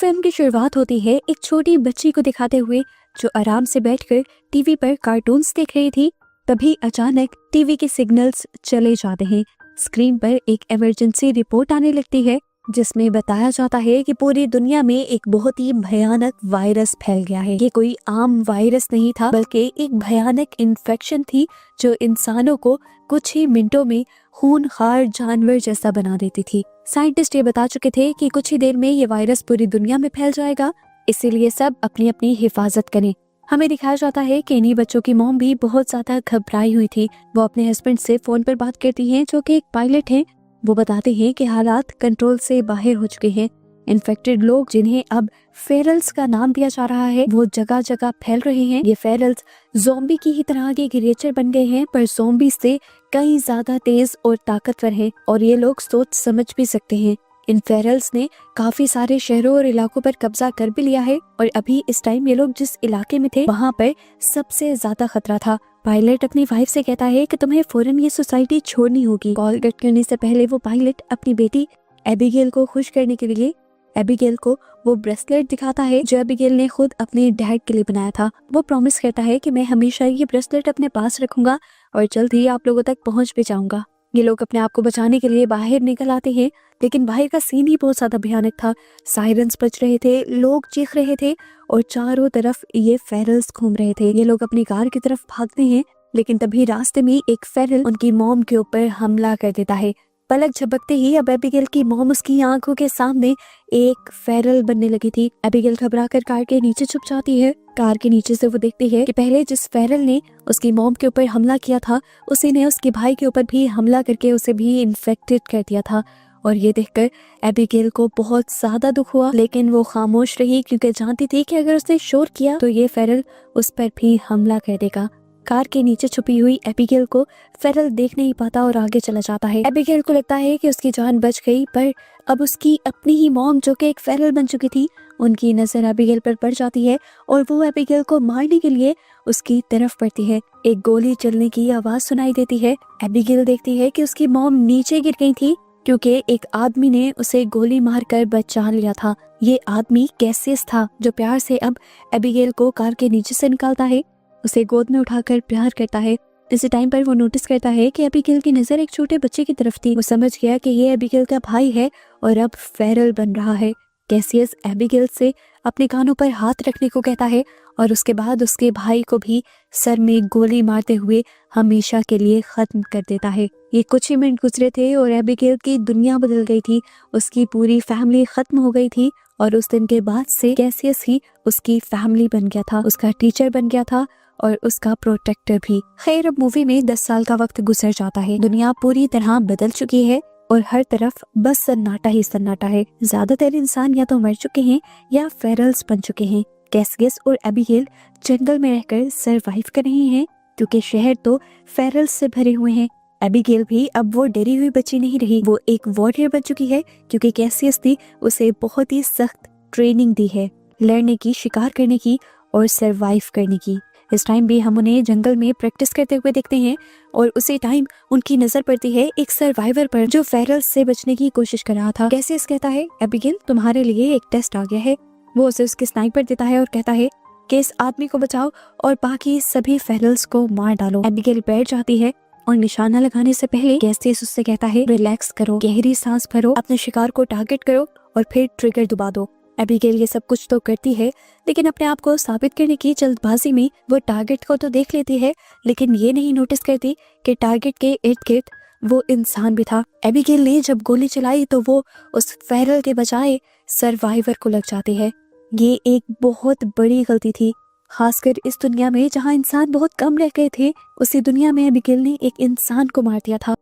Film की शुरुआत होती है एक छोटी बच्ची को दिखाते हुए जो आराम से बैठकर टीवी पर कार्टून्स देख रही थी। तभी अचानक टीवी के सिग्नल्स चले जाते हैं। स्क्रीन पर एक इमरजेंसी रिपोर्ट आने लगती है जिसमें बताया जाता है कि पूरी दुनिया में एक बहुत ही भयानक वायरस फैल गया है। ये कोई आम वायरस नहीं था बल्कि एक भयानक इन्फेक्शन थी जो इंसानों को कुछ ही मिनटों में खूनखार जानवर जैसा बना देती थी। साइंटिस्ट ये बता चुके थे कि कुछ ही देर में ये वायरस पूरी दुनिया में फैल जाएगा, इसीलिए सब अपनी अपनी हिफाजत करें। हमें दिखाया जाता है कि इन्हीं बच्चों की मॉम भी बहुत ज्यादा घबराई हुई थी। वो अपने हस्बैंड से फोन पर बात करती हैं जो कि एक पायलट हैं। वो बताते हैं कि हालात कंट्रोल से बाहर हो चुके हैं। इन्फेक्टेड लोग जिन्हें अब फेरल्स का नाम दिया जा रहा है वो जगह जगह फैल रहे हैं। ये फेरल्स ज़ॉम्बी की ही तरह के क्रिएचर बन गए हैं, पर ज़ॉम्बी से कई ज्यादा तेज और ताकतवर हैं और ये लोग सोच समझ भी सकते हैं। इन फेरल्स ने काफी सारे शहरों और इलाकों पर कब्जा कर भी लिया है और अभी इस टाइम ये लोग जिस इलाके में थे वहाँ पर सबसे ज्यादा खतरा था। पायलट अपनी वाइफ से कहता है कि तुम्हें फौरन ये सोसाइटी छोड़नी होगी। कॉल कट करने से पहले वो पायलट अपनी बेटी एबिगेल को खुश करने के लिए एबिगेल को वो ब्रेसलेट दिखाता है जो एबिगेल ने खुद अपने डैड के लिए बनाया था। वो प्रॉमिस करता है कि मैं हमेशा ये ब्रेसलेट अपने पास रखूंगा और जल्द ही आप लोगों तक पहुंच भी जाऊंगा। ये लोग अपने आप को बचाने के लिए बाहर निकल आते हैं, लेकिन बाहर का सीन ही बहुत ज्यादा भयानक था। सायरन्स बज रहे थे, लोग चीख रहे थे और चारों तरफ ये फेरल्स घूम रहे थे। ये लोग अपनी कार की तरफ भागते हैं, लेकिन तभी रास्ते में एक फेरल उनकी मॉम के ऊपर हमला कर देता है। पलक झपकते ही अब एबिगेल की मॉम उसकी आंखों के सामने एक फेरल बनने लगी थी। एबिगेल घबराकर कार के नीचे छुप जाती है। कार के नीचे से वो देखती है कि पहले जिस फेरल ने उसकी मॉम के ऊपर हमला किया था उसी ने उसके भाई के ऊपर भी हमला करके उसे भी इन्फेक्टेड कर दिया था। और ये देखकर एबिगेल को बहुत ज्यादा दुख हुआ, लेकिन वो खामोश रही क्योंकि जानती थी कि अगर उसने शोर किया तो ये फेरल उस पर भी हमला कर देगा। कार के नीचे छुपी हुई एबिगेल को फेरल देख नहीं पाता और आगे चला जाता है। एबिगेल को लगता है कि उसकी जान बच गई, पर अब उसकी अपनी ही मॉम जो कि एक फेरल बन चुकी थी उनकी नजर एबिगेल पर पड़ जाती है और वो एबिगेल को मारने के लिए उसकी तरफ बढ़ती है। एक गोली चलने की आवाज सुनाई देती है। एबिगेल देखती है कि उसकी मॉम नीचे गिर गई थी क्योंकि एक आदमी ने उसे गोली मारकर बचा लिया था। ये आदमी कैसियस था जो प्यार से अब एबिगेल को कार के नीचे से निकालता है, उसे गोद में उठाकर प्यार करता है। इसी टाइम पर वो नोटिस करता है कि एबिगेल की नजर एक छोटे बच्चे की तरफ थी। वो समझ गया कि ये एबिगेल का भाई है और अब फेरल बन रहा है। कैसियस एबिगेल से अपने कानों पर हाथ रखने को कहता है और उसके बाद उसके भाई को भी सर में गोली मारते हुए हमेशा के लिए खत्म कर देता है। ये कुछ ही मिनट गुजरे थे और एबिगेल की दुनिया बदल गई थी। उसकी पूरी फैमिली खत्म हो गई थी और उस दिन के बाद से कैसियस ही उसकी फैमिली बन गया था, उसका टीचर बन गया था और उसका प्रोटेक्टर भी। खैर, अब मूवी में 10 साल का वक्त गुजर जाता है। दुनिया पूरी तरह बदल चुकी है और हर तरफ बस सन्नाटा ही सन्नाटा है। ज्यादातर इंसान या तो मर चुके हैं या फेरल्स बन चुके हैं। कैसियस और एबिगेल जंगल में रहकर सरवाइव कर रहे हैं क्योंकि शहर तो फेरल्स से भरे हुए हैं। एबिगेल भी अब वो डरी हुई बच्ची नहीं रही, वो एक वॉरियर बन चुकी है क्योंकि कैसियस ने उसे बहुत ही सख्त ट्रेनिंग दी है लड़ने की, शिकार करने की और सरवाइव करने की। इस टाइम भी हम उन्हें जंगल में प्रैक्टिस करते हुए देखते हैं और उसी टाइम उनकी नजर पड़ती है एक सर्वाइवर पर जो फेरल्स से बचने की कोशिश कर रहा था। कैसियस कहता है, एबिगेल तुम्हारे लिए एक टेस्ट आ गया है। वो उसे उसके स्नाइपर देता है और कहता है कि इस आदमी को बचाओ और बाकी सभी फेरल्स को मार डालो। एबिगेल बैठ जाती है और निशाना लगाने से पहले कैसियस उससे कहता है, रिलैक्स करो, गहरी सांस भरो, अपने शिकार को टारगेट करो और फिर ट्रिगर दबा दो। एबिगेल ये सब कुछ तो करती है, लेकिन अपने आप को साबित करने की जल्दबाजी में वो टारगेट को तो देख लेती है, लेकिन ये नहीं नोटिस करती कि टारगेट के इर्द गिर्द वो इंसान भी था। एबिगेल ने जब गोली चलाई तो वो उस फेरल के बजाय सर्वाइवर को लग जाती है। ये एक बहुत बड़ी गलती थी, खासकर इस दुनिया में जहाँ इंसान बहुत कम रह गए थे। उसी दुनिया में एबिगेल ने एक इंसान को मार दिया था।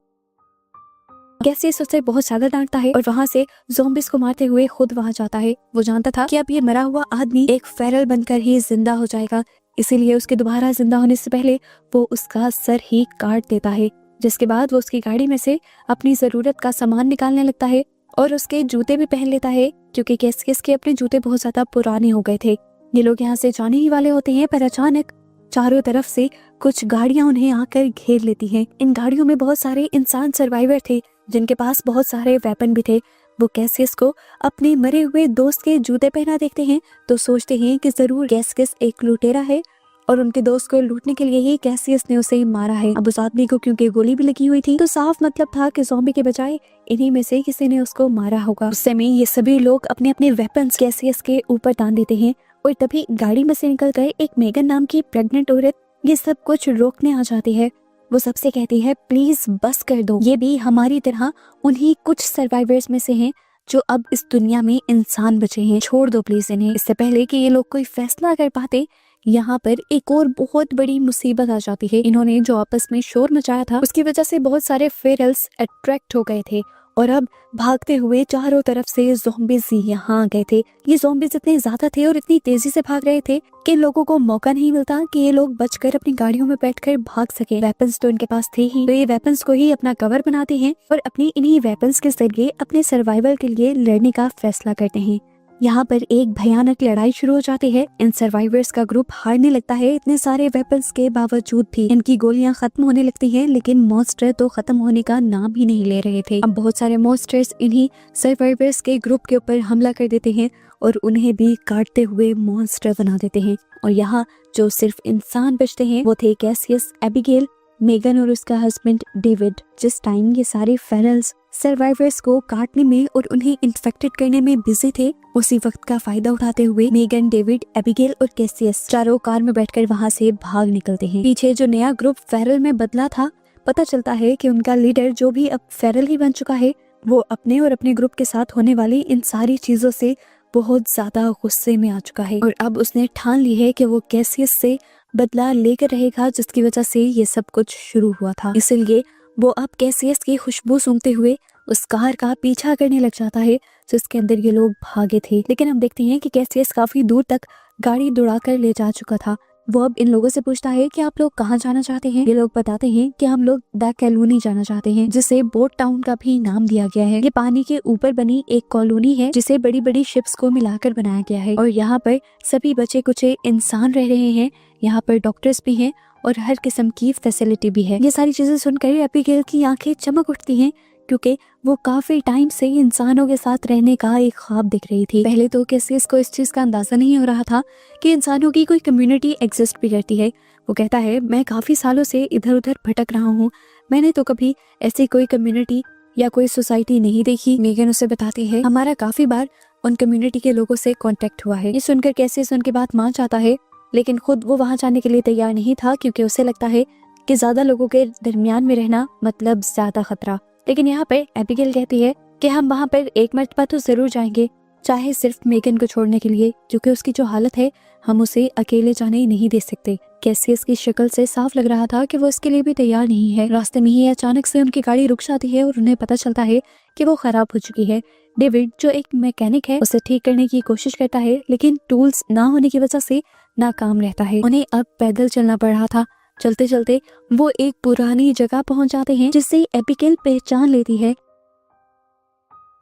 कैसियस उसे बहुत ज्यादा डांटता है और वहाँ से ज़ॉम्बिस को मारते हुए खुद वहाँ जाता है। वो जानता था कि अब ये मरा हुआ आदमी एक फेरल बनकर ही जिंदा हो जाएगा, इसीलिए उसके दोबारा जिंदा होने से पहले वो उसका सर ही काट देता है। जिसके बाद वो उसकी गाड़ी में से अपनी जरूरत का सामान निकालने लगता है और उसके जूते भी पहन लेता है क्योंकि कैसियस के अपने जूते बहुत ज्यादा पुराने हो गए थे। ये लोग यहाँ से जाने ही वाले होते हैं, पर अचानक चारों तरफ से कुछ गाड़ियां उन्हें आकर घेर लेती हैं। इन गाड़ियों में बहुत सारे इंसान सर्वाइवर थे जिनके पास बहुत सारे वेपन भी थे। वो कैसियस को अपने मरे हुए दोस्त के जूते पहना देखते हैं तो सोचते हैं कि जरूर कैसियस एक लुटेरा है और उनके दोस्त को लूटने के लिए ही कैसियस ने उसे मारा है। अब उस आदमी को क्योंकि गोली भी लगी हुई थी तो साफ मतलब था कि ज़ॉम्बी के बजाय इन्हीं में से किसी ने उसको मारा होगा। उस समय ये सभी लोग अपने अपने वेपन्स कैसियस के ऊपर तान देते हैं और तभी गाड़ी में से निकल कर एक मेगन नाम की प्रेग्नेंट औरत ये सब कुछ रोकने आ जाती है। वो सबसे कहती है प्लीज बस कर दो, ये भी हमारी तरह उन्हीं कुछ सर्वाइवर्स में से हैं जो अब इस दुनिया में इंसान बचे हैं, छोड़ दो प्लीज इन्हें। इससे पहले कि ये लोग कोई फैसला कर पाते यहाँ पर एक और बहुत बड़ी मुसीबत आ जाती है। इन्होंने जो आपस में शोर मचाया था उसकी वजह से बहुत सारे फेरल्स अट्रैक्ट हो गए थे और अब भागते हुए चारों तरफ से ज़ॉम्बीज़ यहाँ आ गए थे। ये ज़ॉम्बीज़ इतने ज्यादा थे और इतनी तेजी से भाग रहे थे कि लोगों को मौका नहीं मिलता कि ये लोग बचकर अपनी गाड़ियों में बैठकर भाग सके। वेपन्स तो इनके पास थे ही, तो ये वेपन्स को ही अपना कवर बनाते हैं और अपनी इन्हीं वेपन्स के जरिए अपने सर्वाइवल के लिए लड़ने का फैसला करते हैं। यहाँ पर एक भयानक लड़ाई शुरू हो जाती है। इन सर्वाइवर्स का ग्रुप हारने लगता है। इतने सारे वेपन्स के बावजूद भी इनकी गोलियां खत्म होने लगती हैं, लेकिन मॉन्स्टर तो खत्म होने का नाम ही नहीं ले रहे थे। अब बहुत सारे मॉन्स्टर्स इन्हीं सर्वाइवर्स के ग्रुप के ऊपर हमला कर देते हैं और उन्हें भी काटते हुए मॉन्स्टर बना देते हैं। और यहाँ जो सिर्फ इंसान बचते हैं वो थे कैसियस, एबिगेल, मेगन और उसका हस्बैंड डेविड। जिस टाइम ये सारे फेरल्स सर्वाइवर्स को काटने में और उन्हें इन्फेक्टेड करने में बिजी थे, उसी वक्त का फायदा उठाते हुए मेगन, डेविड, एबिगेल और कैसियस चारों कार में बैठकर वहां से भाग निकलते हैं। पीछे जो नया ग्रुप फेरल में बदला था, पता चलता है कि उनका लीडर जो भी अब फेरल ही बन चुका है, वो अपने और अपने ग्रुप के साथ होने वाली इन सारी चीजों से बहुत ज्यादा गुस्से में आ चुका है और अब उसने ठान ली है कि वो कैसियस से बदला लेकर रहेगा, जिसकी वजह से ये सब कुछ शुरू हुआ था। इसलिए वो अब कैसियस की खुशबू सूंघते हुए उस कार का पीछा करने लग जाता है जिसके अंदर ये लोग भागे थे। लेकिन हम देखते हैं कि कैसियस काफी दूर तक गाड़ी दौड़ाकर ले जा चुका था। वो अब इन लोगों से पूछता है कि आप लोग कहाँ जाना चाहते हैं। ये लोग बताते हैं कि हम लोग द कॉलोनी जाना चाहते हैं, जिसे बोट टाउन का भी नाम दिया गया है। ये पानी के ऊपर बनी एक कॉलोनी है जिसे बड़ी बड़ी शिप्स को मिलाकर बनाया गया है और यहाँ पर सभी बचे कुचे इंसान रह रहे हैं। यहाँ पर डॉक्टर्स भी हैं और हर किस्म की फैसिलिटी भी है। ये सारी चीजें सुनकर एबिगेल की आंखें चमक उठती हैं क्योंकि वो काफी टाइम से इंसानों के साथ रहने का एक ख्वाब दिख रही थी। पहले तो कैसियस को इस चीज का अंदाजा नहीं हो रहा था कि इंसानों की कोई कम्युनिटी एग्जिस्ट भी करती है। वो कहता है मैं काफी सालों से इधर उधर भटक रहा हूँ, मैंने तो कभी ऐसी कोई कम्युनिटी या कोई सोसाइटी नहीं देखी। मेगन उसे बताती है हमारा काफी बार उन कम्युनिटी के लोगों से कॉन्टेक्ट हुआ है। ये सुनकर कैसियस उनकी बात मान जाता है, लेकिन खुद वो वहाँ जाने के लिए तैयार नहीं था क्योंकि उसे लगता है कि ज्यादा लोगों के दरमियान में रहना मतलब ज्यादा खतरा। लेकिन यहाँ पे एबिगेल कहती है कि हम वहाँ पर एक मर्तबा तो जरूर जाएंगे, चाहे सिर्फ मेगन को छोड़ने के लिए, क्योंकि उसकी जो हालत है हम उसे अकेले जाने ही नहीं दे सकते। कैसियस की शक्ल से साफ लग रहा था कि वो इसके लिए भी तैयार नहीं है। रास्ते में ही अचानक से उनकी गाड़ी रुक जाती है और उन्हें पता चलता है कि वो खराब हो चुकी है। डेविड जो एक मैकेनिक है उसे ठीक करने की कोशिश करता है, लेकिन टूल्स ना होने की वजह से नाकाम रहता है। उन्हें अब पैदल चलना पड़ रहा था। चलते चलते वो एक पुरानी जगह पहुंच जाते हैं जिसे एबिगेल पहचान लेती है।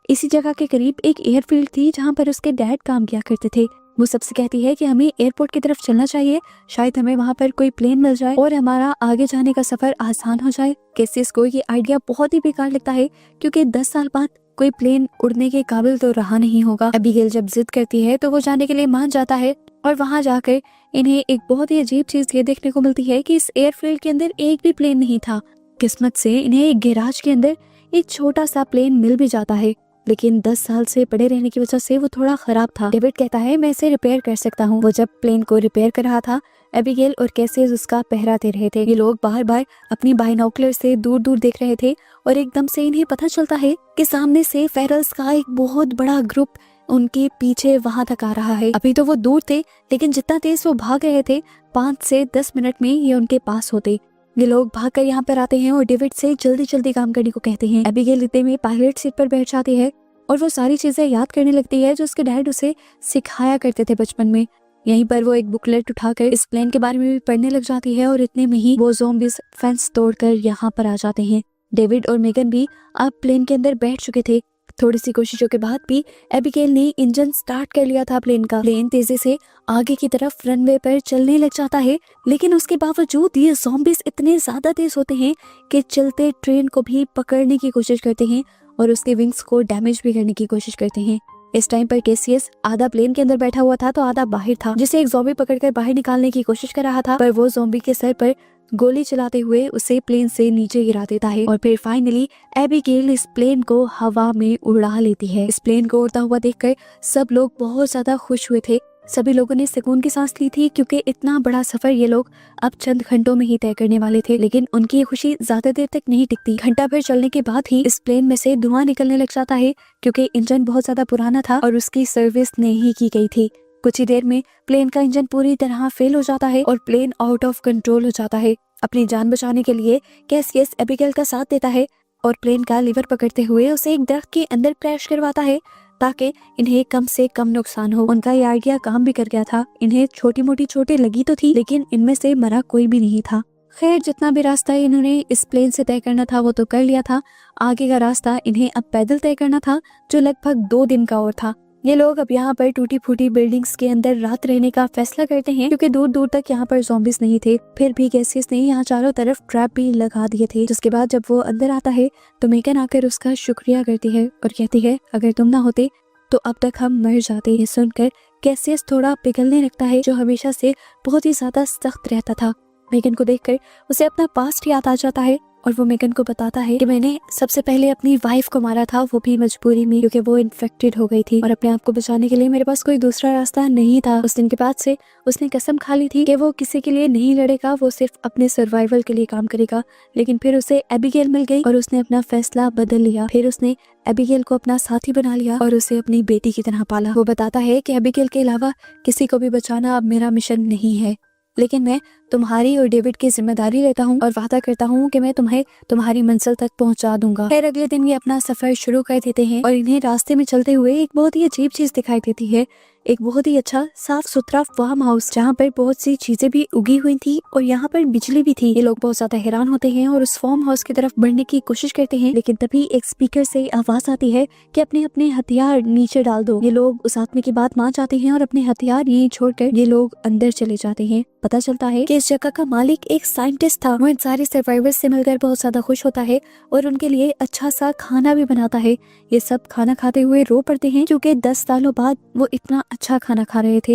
इसी जगह के करीब एक एयरफील्ड थी जहां पर उसके डैड काम किया करते थे। वो सबसे कहती है कि हमें एयरपोर्ट की तरफ चलना चाहिए, शायद हमें वहां पर कोई प्लेन मिल जाए और हमारा आगे जाने का सफर आसान हो जाए। कैसियस को ये आइडिया बहुत ही बेकार लगता है क्योंकि 10 साल बाद कोई प्लेन उड़ने के काबिल तो रहा नहीं होगा। एबिगेल जब जिद करती है तो वो जाने के लिए मान जाता है और वहां जाकर इन्हें एक बहुत ही अजीब चीज ये देखने को मिलती है कि इस एयरफील्ड के अंदर एक भी प्लेन नहीं था। किस्मत से इन्हें एक गैराज के अंदर एक छोटा सा प्लेन मिल भी जाता है, लेकिन 10 साल से पड़े रहने की वजह से वो थोड़ा खराब था। डेविड कहता है मैं इसे रिपेयर कर सकता हूँ। वो जब प्लेन को रिपेयर कर रहा था, एबिगेल और कैसियस उसका पहरा दे रहे थे। ये लोग बार बार अपनी बाइनोकुलर से दूर दूर देख रहे थे और एकदम से इन्हें पता चलता है कि सामने से फेरल्स का एक बहुत बड़ा ग्रुप उनके पीछे वहां तक आ रहा है। अभी तो वो दूर थे, लेकिन जितना तेज वो भाग रहे थे 5 से 10 मिनट में ये उनके पास होते। ये लोग भागकर यहाँ पर आते हैं और डेविड से जल्दी जल्दी काम करने को कहते हैं। एबिगेल इतने में पायलट सीट पर बैठ जाती है और वो सारी चीजें याद करने लगती है जो उसके डैड उसे सिखाया करते थे बचपन में। यहीं पर वो एक बुकलेट उठाकर इस प्लेन के बारे में भी पढ़ने लग जाती है और इतने में ही वो ज़ॉम्बीज़ फेंस तोड़कर यहाँ पर आ जाते हैं। डेविड और मेगन भी अब प्लेन के अंदर बैठ चुके थे। थोड़ी सी कोशिशों के बाद भी एबिगेल ने इंजन स्टार्ट कर लिया था प्लेन का। प्लेन तेजी से आगे की तरफ रनवे पर चलने लग जाता है, लेकिन उसके बावजूद ये ज़ॉम्बीज़ इतने ज्यादा तेज होते हैं कि चलते ट्रेन को भी पकड़ने की कोशिश करते हैं और उसके विंग्स को डैमेज भी करने की कोशिश करते हैं। इस टाइम पर केसीएस आधा प्लेन के अंदर बैठा हुआ था तो आधा बाहर था, जिसे एक ज़ॉम्बी पकड़कर बाहर निकालने की कोशिश कर रहा था, पर वो ज़ॉम्बी के सर पर गोली चलाते हुए उसे प्लेन से नीचे गिरा देता है और फिर फाइनली एबिगेल इस प्लेन को हवा में उड़ा लेती है। इस प्लेन को उड़ता हुआ देखकर सब लोग बहुत ज्यादा खुश हुए थे। सभी लोगों ने सुकून की सांस ली थी क्योंकि इतना बड़ा सफर ये लोग अब चंद घंटों में ही तय करने वाले थे। लेकिन उनकी ये खुशी ज्यादा देर तक नहीं टिकती। घंटा भर चलने के बाद ही इस प्लेन में से धुआं निकलने लग जाता है क्योंकि इंजन बहुत ज्यादा पुराना था और उसकी सर्विस नहीं की गई थी। कुछ ही देर में प्लेन का इंजन पूरी तरह फेल हो जाता है और प्लेन आउट ऑफ कंट्रोल हो जाता है। अपनी जान बचाने के लिए कैसियस एबिगेल का साथ देता है और प्लेन का लीवर पकड़ते हुए उसे एक दरख्त के अंदर क्रैश करवाता है ताकि इन्हें कम से कम नुकसान हो। उनका ये आइडिया काम भी कर गया था। इन्हें छोटी मोटी चोटें लगी तो थी लेकिन इनमें से मरा कोई भी नहीं था। खैर, जितना भी रास्ता इन्होंने इस प्लेन से तय करना था वो तो कर लिया था। आगे का रास्ता इन्हें अब पैदल तय करना था जो लगभग 2 दिन का और था। ये लोग अब यहाँ पर टूटी फूटी बिल्डिंग्स के अंदर रात रहने का फैसला करते हैं क्योंकि दूर दूर तक यहाँ पर ज़ॉम्बीज़ नहीं थे। फिर भी कैसियस ने यहाँ चारों तरफ ट्रैप भी लगा दिए थे। जिसके बाद जब वो अंदर आता है तो मेगन आकर उसका शुक्रिया करती है और कहती है अगर तुम ना होते तो अब तक हम मर जाते। ये सुनकर कैसियस थोड़ा पिघलने लगता है जो हमेशा से बहुत ही ज्यादा सख्त रहता था। मेगन को देखकर उसे अपना पास्ट याद आ जाता है और वो मेगन को बताता है कि मैंने सबसे पहले अपनी वाइफ को मारा था, वो भी मजबूरी में क्योंकि वो इन्फेक्टेड हो गई थी और अपने आप को बचाने के लिए मेरे पास कोई दूसरा रास्ता नहीं था। उस दिन के बाद से उसने कसम खा ली थी कि वो किसी के लिए नहीं लड़ेगा, वो सिर्फ अपने सर्वाइवल के लिए काम करेगा। लेकिन फिर उसे एबिगेल मिल गई और उसने अपना फैसला बदल लिया। फिर उसने एबिगेल को अपना साथी बना लिया और उसे अपनी बेटी की तरह पाला। वो बताता है कि एबिगेल के अलावा किसी को भी बचाना अब मेरा मिशन नहीं है, लेकिन मैं तुम्हारी और डेविड की जिम्मेदारी लेता हूँ और वादा करता हूँ कि मैं तुम्हें तुम्हारी मंजिल तक पहुँचा दूंगा। फिर अगले दिन ये अपना सफर शुरू कर देते हैं और इन्हें रास्ते में चलते हुए एक बहुत ही अजीब चीज दिखाई देती है। एक बहुत ही अच्छा साफ सुथरा फार्म हाउस जहाँ पर बहुत सी चीजें भी उगी हुई थी और यहाँ पर बिजली भी थी। ये लोग बहुत ज्यादा हैरान होते हैं और उस फार्म हाउस की तरफ बढ़ने की कोशिश करते हैं, लेकिन तभी एक स्पीकर से आवाज आती है कि अपने अपने हथियार नीचे डाल दो। ये लोग उस आदमी की बात मान जाते हैं और अपने हथियार यहीं छोड़कर ये लोग अंदर चले जाते हैं। पता चलता है कि इस जगह का मालिक एक साइंटिस्ट था। वो इन सारे सर्वाइवर्स से मिलकर बहुत ज्यादा खुश होता है और उनके लिए अच्छा सा खाना भी बनाता है। ये सब खाना खाते हुए रो पड़ते हैं क्योंकि 10 सालों बाद वो इतना अच्छा खाना खा रहे थे।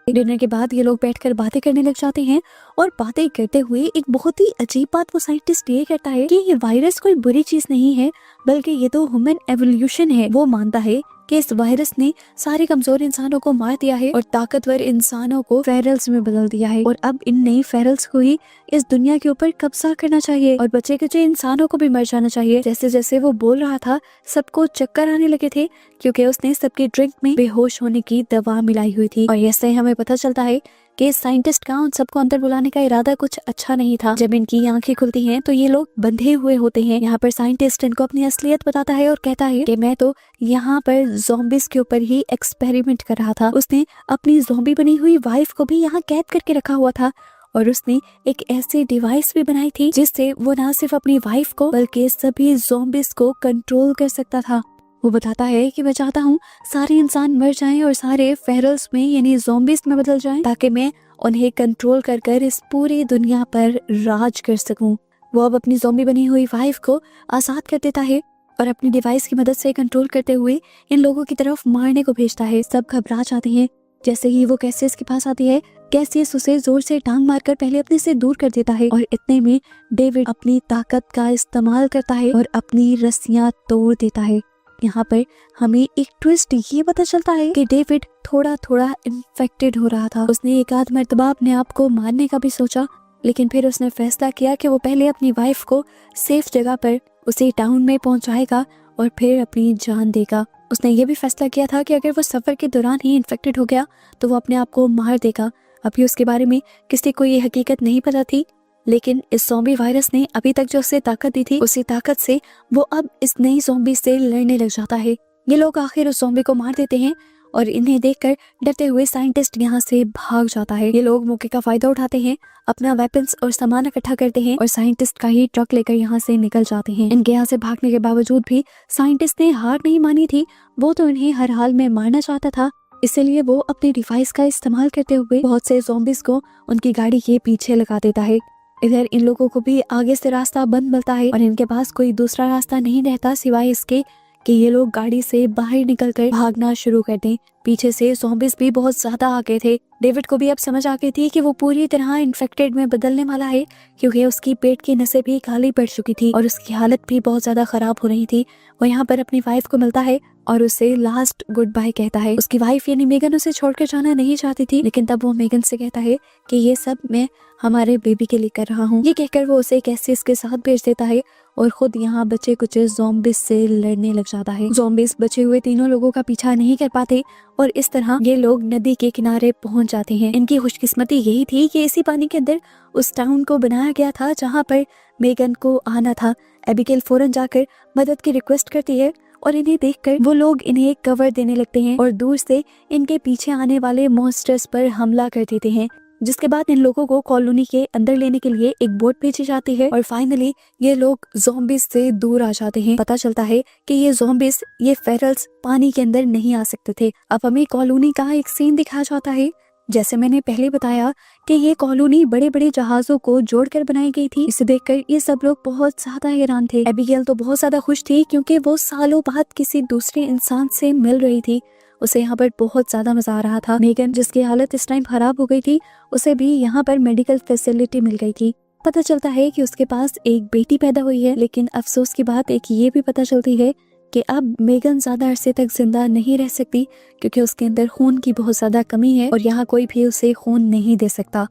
डिनर के बाद ये लोग बैठकर बातें करने लग जाते हैं और बातें करते हुए एक बहुत ही अजीब बात वो साइंटिस्ट ये कहता है कि ये वायरस कोई बुरी चीज नहीं है, बल्कि ये तो ह्यूमन एवोल्यूशन है। वो मानता है कि इस वायरस ने सारे कमजोर इंसानों को मार दिया है और ताकतवर इंसानों को फेरल्स में बदल दिया है और अब इन नई फेरल्स को ही इस दुनिया के ऊपर कब्जा करना चाहिए और बचे कुचे इंसानों को भी मर जाना चाहिए। जैसे जैसे वो बोल रहा था सबको चक्कर आने लगे थे क्योंकि उसने सबकी ड्रिंक में बेहोश होने की दवा मिलाई हुई थी। और ऐसे हमें पता चलता है कि साइंटिस्ट का उन सबको अंदर बुलाने का इरादा कुछ अच्छा नहीं था। जब इनकी आंखें खुलती हैं तो ये लोग बंधे हुए होते हैं। यहाँ पर साइंटिस्ट इनको अपनी असलियत बताता है और कहता है कि मैं तो यहाँ पर ज़ॉम्बीज़ के ऊपर ही एक्सपेरिमेंट कर रहा था। उसने अपनी ज़ॉम्बी बनी हुई वाइफ को भी यहाँ कैद करके रखा हुआ था और उसने एक ऐसी डिवाइस भी बनाई थी जिससे वो न सिर्फ अपनी वाइफ को बल्कि सभी ज़ॉम्बीज़ को कंट्रोल कर सकता था। वो बताता है कि मैं चाहता हूँ सारे इंसान मर जाएं और सारे फेरल्स में यानी ज़ॉम्बीज़ में बदल जाएं ताकि मैं उन्हें कंट्रोल कर कर इस पूरी दुनिया पर राज कर सकूं। वो अब अपनी ज़ॉम्बी बनी हुई वाइफ को आज़ाद कर देता है और अपनी डिवाइस की मदद से कंट्रोल करते हुए इन लोगों की तरफ मारने को भेजता है। सब घबरा जाते हैं। जैसे ही वो कैसियस के पास आती है, कैसियस उसे जोर से टांग मारकर पहले अपने से दूर कर देता है और इतने में डेविड अपनी ताकत का इस्तेमाल करता है और अपनी रस्सियां तोड़ देता है। यहाँ पर हमें एक ट्विस्ट ये पता चलता है कि डेविड थोड़ा थोड़ा इन्फेक्टेड हो रहा था। उसने एक आध मर्तबा अपने आप को मारने का भी सोचा, लेकिन फिर उसने फैसला किया कि वो पहले अपनी वाइफ को सेफ जगह पर उसे टाउन में पहुंचाएगा और फिर अपनी जान देगा। उसने ये भी फैसला किया था कि अगर वो सफर के दौरान ही इन्फेक्टेड हो गया तो वो अपने आप को मार देगा। अभी उसके बारे में किसी को ये हकीकत नहीं पता थी, लेकिन इस ज़ॉम्बी वायरस ने अभी तक जो उसे ताकत दी थी उसी ताकत से वो अब इस नई ज़ॉम्बी से लड़ने लग जाता है। ये लोग आखिर उस ज़ॉम्बी को मार देते हैं और इन्हें देखकर डरते हुए साइंटिस्ट यहाँ से भाग जाता है। ये लोग मौके का फायदा उठाते हैं, अपना वेपन्स और सामान इकट्ठा करते हैं और साइंटिस्ट का ही ट्रक लेकर यहाँ से निकल जाते हैं। इनके यहाँ से भागने के बावजूद भी साइंटिस्ट ने हार नहीं मानी थी। वो तो इन्हें हर हाल में मारना चाहता था, इसलिए वो अपनी डिवाइस का इस्तेमाल करते हुए बहुत से ज़ॉम्बीज़ को उनकी गाड़ी के पीछे लगा देता है। इधर इन लोगों को भी आगे से रास्ता बंद मिलता है और इनके पास कोई दूसरा रास्ता नहीं रहता सिवाय इसके कि ये लोग गाड़ी से बाहर निकलकर भागना शुरू कर दें। पीछे से ज़ॉम्बीज़ भी बहुत ज्यादा आ गए थे। डेविड को भी अब समझ आ गई थी कि वो पूरी तरह इन्फेक्टेड में बदलने वाला है, क्योंकि उसकी पेट की नसें भी खाली पड़ चुकी थी और उसकी हालत भी बहुत ज्यादा खराब हो रही थी। वो यहाँ पर अपनी वाइफ को मिलता है और उसे लास्ट गुड बाय कहता है। उसकी वाइफ यानी मेगन उसे छोड़कर जाना नहीं चाहती थी, लेकिन तब वो मेगन से कहता है कि ये सब मैं हमारे बेबी के लिए कर रहा हूँ। ये कहकर वो उसे कैसियस के साथ भेज देता है और खुद यहाँ बचे कुछ ज़ॉम्बीज़ से लड़ने लग जाता है। ज़ॉम्बीज़ बचे हुए तीनों लोगों का पीछा नहीं कर पाते और इस तरह ये लोग नदी के किनारे पहुंच जाते हैं। इनकी खुशकिस्मती यही थी कि इसी पानी के अंदर उस टाउन को बनाया गया था जहाँ पर मेगन को आना था। एबिगेल फौरन जाकर मदद की रिक्वेस्ट करती है और इन्हें देखकर वो लोग इन्हें कवर देने लगते हैं और दूर से इनके पीछे आने वाले मॉन्स्टर्स पर हमला कर देते हैं, जिसके बाद इन लोगों को कॉलोनी के अंदर लेने के लिए एक बोट भेजी जाती है और फाइनली ये लोग ज़ॉम्बीज़ से दूर आ जाते हैं। पता चलता है कि ये ज़ॉम्बीज़, ये फेरल्स पानी के अंदर नहीं आ सकते थे। अब हमें कॉलोनी का एक सीन दिखाया जाता है। जैसे मैंने पहले बताया कि ये कॉलोनी बड़े बड़े जहाजों को जोड़कर बनाई गई थी। इसे देखकर ये सब लोग बहुत ज्यादा हैरान थे। एबिगेल तो बहुत ज्यादा खुश थी क्योंकि वो सालों बाद किसी दूसरे इंसान से मिल रही थी। उसे यहाँ पर बहुत ज्यादा मजा आ रहा था। मेगन, जिसकी हालत इस टाइम खराब हो गई थी, उसे भी यहाँ पर मेडिकल फैसिलिटी मिल गई थी। पता चलता है कि उसके पास एक बेटी पैदा हुई है, लेकिन अफसोस की बात एक ये भी पता चलती है कि अब मेगन ज्यादा अरसे तक जिंदा नहीं रह सकती, क्योंकि उसके अंदर खून की बहुत ज्यादा कमी है और यहाँ कोई भी उसे खून नहीं दे सकता।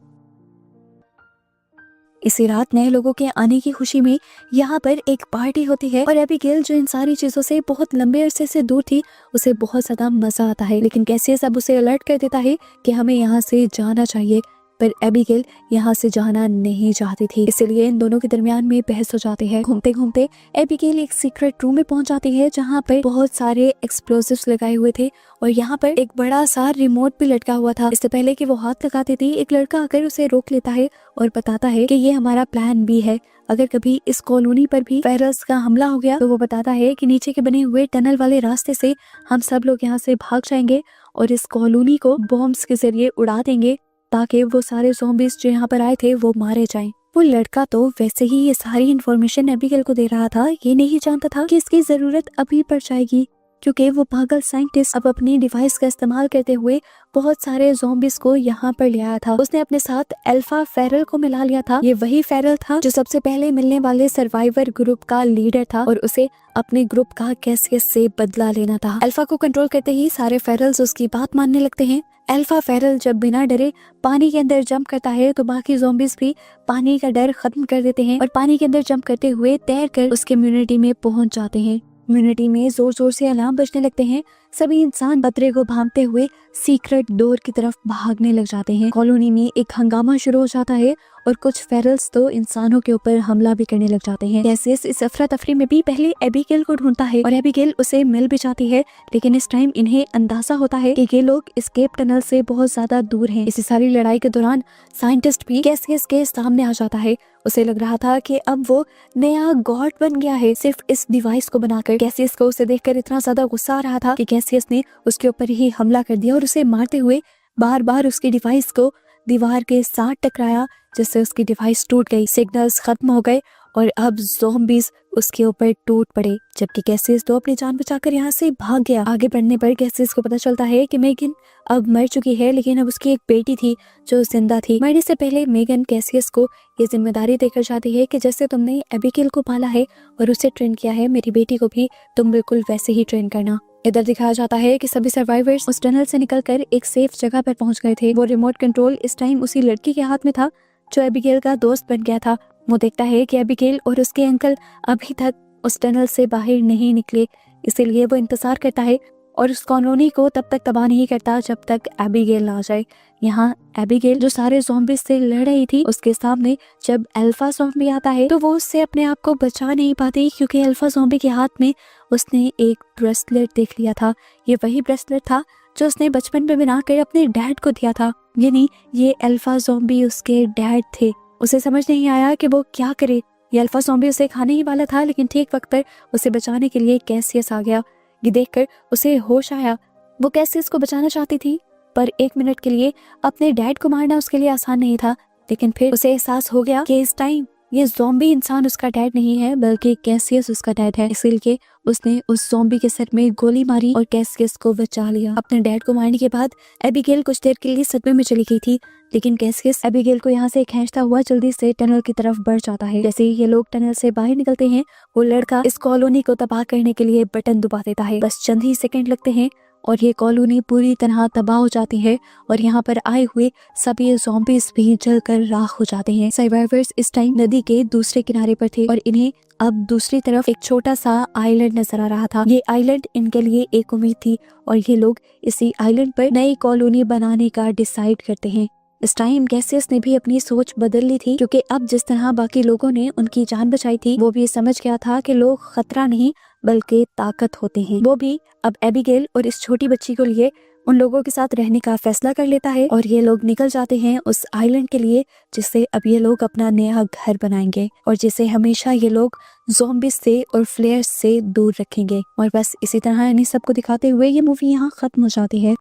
इसी रात नए लोगों के आने की खुशी में यहाँ पर एक पार्टी होती है और एबिगेल, जो इन सारी चीजों से बहुत लंबे अरसे से दूर थी, उसे बहुत ज्यादा मजा आता है। लेकिन कैसे सब उसे अलर्ट कर देता है कि हमें यहाँ से जाना चाहिए, पर एबिगेल यहाँ से जाना नहीं चाहती थी। इसलिए इन दोनों के दरमियान में बहस हो जाती है। घूमते घूमते एबिगेल एक सीक्रेट रूम में पहुंच जाती है जहाँ पर बहुत सारे एक्सप्लोसिव्स लगाए हुए थे और यहाँ पर एक बड़ा सा रिमोट भी लटका हुआ था। इससे पहले कि वो हाथ लगाती थी, एक लड़का आकर उसे रोक लेता है और बताता है कि ये हमारा प्लान बी है। अगर कभी इस कॉलोनी पर भी फेरल्स का हमला हो गया तो वो बताता है कि नीचे के बने हुए टनल वाले रास्ते से हम सब लोग यहाँ से भाग जाएंगे और इस कॉलोनी को बॉम्ब्स के जरिए उड़ा देंगे ताकि वो सारे ज़ॉम्बीज़ जो यहाँ पर आए थे वो मारे जाएं। वो लड़का तो वैसे ही ये सारी इन्फॉर्मेशन एबिगेल को दे रहा था, ये नहीं जानता था कि इसकी जरूरत अभी पड़ जाएगी, क्योंकि वो पागल साइंटिस्ट अब अपनी डिवाइस का इस्तेमाल करते हुए बहुत सारे ज़ॉम्बीज़ को यहाँ पर ले आया था। उसने अपने साथ अल्फा फेरल को मिला लिया था। ये वही फेरल था जो सबसे पहले मिलने वाले सर्वाइवर ग्रुप का लीडर था और उसे अपने ग्रुप का कैसियस से बदला लेना था। अल्फा को कंट्रोल करते ही सारे फेरल्स उसकी बात मानने लगते हैं। अल्फा फेरल जब बिना डरे पानी के अंदर जंप करता है तो बाकी ज़ॉम्बीज़ भी पानी का डर खत्म कर देते हैं और पानी के अंदर जंप करते हुए तैरकर उस कम्युनिटी में पहुंच जाते हैं। कम्युनिटी में जोर जोर से अलार्म बजने लगते हैं। सभी इंसान खतरे को भांपते हुए सीक्रेट डोर की तरफ भागने लग जाते हैं। कॉलोनी में एक हंगामा शुरू हो जाता है और कुछ फेरल्स तो इंसानों के ऊपर हमला भी करने लग जाते हैं। कैसियस इस अफरा तफरी में भी पहले एबिगेल को ढूंढता है और एबिगेल उसे मिल भी जाती है, लेकिन इस टाइम इन्हें अंदाजा होता है कि ये लोग एस्केप टनल से बहुत ज्यादा दूर हैं। इसी सारी लड़ाई के दौरान साइंटिस्ट भी कैसियस के सामने आ जाता है। उसे लग रहा था कि अब वो नया गॉड बन गया है सिर्फ इस डिवाइस को बनाकर। कैसियस को उसे देखकर इतना ज्यादा गुस्सा आ रहा था कि कैसियस ने उसके ऊपर ही हमला कर दिया और उसे मारते हुए बार बार उसकी डिवाइस को दीवार के साथ टकराया, जिससे उसकी डिवाइस टूट गई। सिग्नल्स खत्म हो गए और अब ज़ॉम्बीज़ उसके ऊपर टूट पड़े, जबकि कैसियस तो अपनी जान बचाकर यहाँ से भाग गया। आगे बढ़ने पर कैसियस को पता चलता है कि मेगन अब मर चुकी है, लेकिन अब उसकी एक बेटी थी जो जिंदा थी। मरने से पहले मेगन कैसियस को ये जिम्मेदारी देकर जाती है कि जैसे तुमने एबिगेल को पाला है और उसे ट्रेन किया है, मेरी बेटी को भी तुम बिल्कुल वैसे ही ट्रेन करना। इधर दिखाया जाता है कि सभी सर्वाइवर्स उस टनल से निकलकर एक सेफ जगह पर पहुंच गए थे। वो रिमोट कंट्रोल इस टाइम उसी लड़की के हाथ में था जो एबिगेल का दोस्त बन गया था। वो देखता है कि एबिगेल और उसके अंकल अभी तक उस टनल से बाहर नहीं निकले, इसीलिए वो इंतजार करता है और उस कॉलोनी को तब तक तबाह नहीं करता जब तक एबिगेल ना आ जाए। यहाँ एबिगेल जो सारे ज़ॉम्बीज़ से लड़ रही थी, उसके सामने जब अल्फा ज़ॉम्बी आता है तो वो उससे अपने आप को बचा नहीं पाती, क्योंकि अल्फा ज़ॉम्बी के हाथ में उसने एक ब्रेसलेट देख लिया था। ये वही ब्रेसलेट था जो उसने बचपन में बनाकर अपने डैड को दिया था, यानी ये अल्फा ज़ॉम्बी उसके डैड थे। उसे समझ नहीं आया कि वो क्या करे। ये अल्फा ज़ॉम्बी उसे खाने ही वाला था, लेकिन ठीक वक्त पर उसे बचाने के लिए कैसियस आ गया। ये देखकर उसे होश आया। वो कैसियस को बचाना चाहती थी, पर एक मिनट के लिए अपने डैड को मारना उसके लिए आसान नहीं था। लेकिन फिर उसे एहसास हो गया कि इस टाइम ये ज़ॉम्बी इंसान उसका डैड नहीं है बल्कि कैसियस उसका डैड है। इसलिए उसने उस ज़ॉम्बी के सर में गोली मारी और कैसियस को बचा लिया। अपने डैड को मारने के बाद एबिगेल कुछ देर के लिए सदमे में चली गई थी, लेकिन कैसियस एबिगेल को यहाँ से खींचता हुआ जल्दी से टनल की तरफ बढ़ जाता है। जैसे ही ये लोग टनल से बाहर निकलते हैं, वो लड़का इस कॉलोनी को तबाह करने के लिए बटन दबा देता है। बस चंद ही सेकंड लगते हैं और ये कॉलोनी पूरी तरह तबाह हो जाती है और यहाँ पर आए हुए सभी ज़ॉम्बीज भी जलकर राख हो जाते हैं। सर्वाइवर्स इस टाइम नदी के दूसरे किनारे पर थे और इन्हें अब दूसरी तरफ एक छोटा सा आइलैंड नजर आ रहा था। ये आइलैंड इनके लिए एक उम्मीद थी और ये लोग इसी आइलैंड पर नई कॉलोनी बनाने का डिसाइड करते हैं। इस टाइम कैसियस ने भी अपनी सोच बदल ली थी, क्योंकि अब जिस तरह बाकी लोगों ने उनकी जान बचाई थी, वो भी समझ गया था कि लोग खतरा नहीं बल्कि ताकत होते हैं। वो भी अब एबिगेल और इस छोटी बच्ची को लिए उन लोगों के साथ रहने का फैसला कर लेता है और ये लोग निकल जाते हैं उस आइलैंड के लिए, जिससे अब ये लोग अपना नया घर बनाएंगे और जिसे हमेशा ये लोग ज़ॉम्बीज से और फ्लेयर्स से दूर रखेंगे। और बस इसी तरह इन्हीं सबको दिखाते हुए ये मूवी यहाँ खत्म हो जाती है।